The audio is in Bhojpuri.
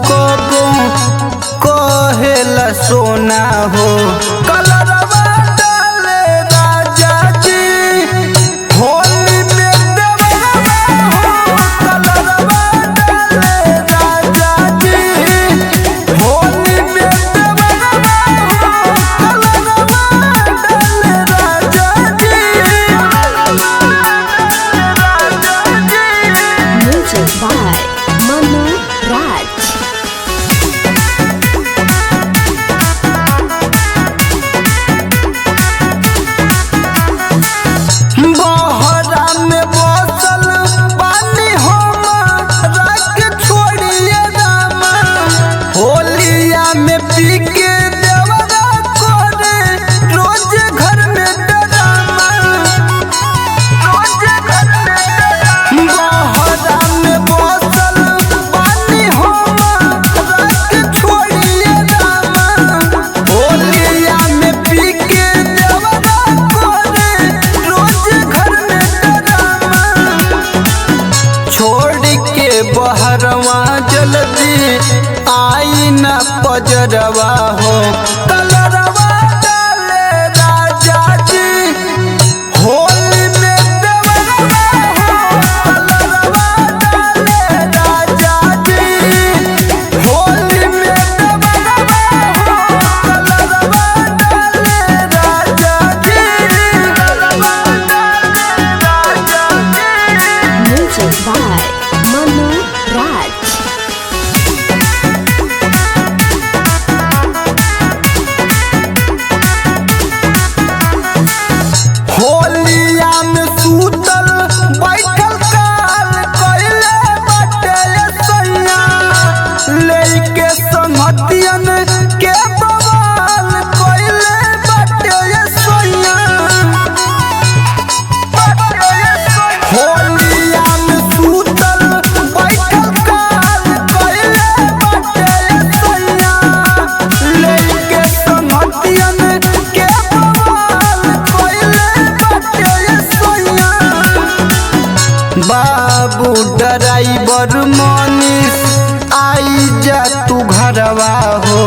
कबो कहेला सोना हो कलरवा डाले राजा जी होली में देवरवा हो कलरवा डाले राजा जी होली में देवरवा हो कलरवा डाले राजा जी। Music by Manu Raj. बहरा में बसल पानी हम रख छोड़िए रामा होलिया में पी के देवरा करे रोज घर में डरामा रोज घर में बहरा में बसल पानी हम रख छोड़िए रामा होलिया में पी के देवरा करे रोज घर में डरामा छोड़ के बहरवा जल्दी आई न पजरवा हो कलरवा डाले राजा जी होली में देवरवा हो कलरवा डाले राजा जी होली में देवरवा हो कलरवा डाले राजा जी कलरवा डाले राजा जी। Music by Manu Raj. होलिया में सूतल बैठल काल कइले बाटे सैया लेके संगतियन के बवाल कइले बाटे सैया होलिया में सूतल बैठल काल कइले बाटे सैया लेके संगतियन के बवाल कइले बाटे सैया बाबू ड्राइवर मनीष आई जा तू घरवा हो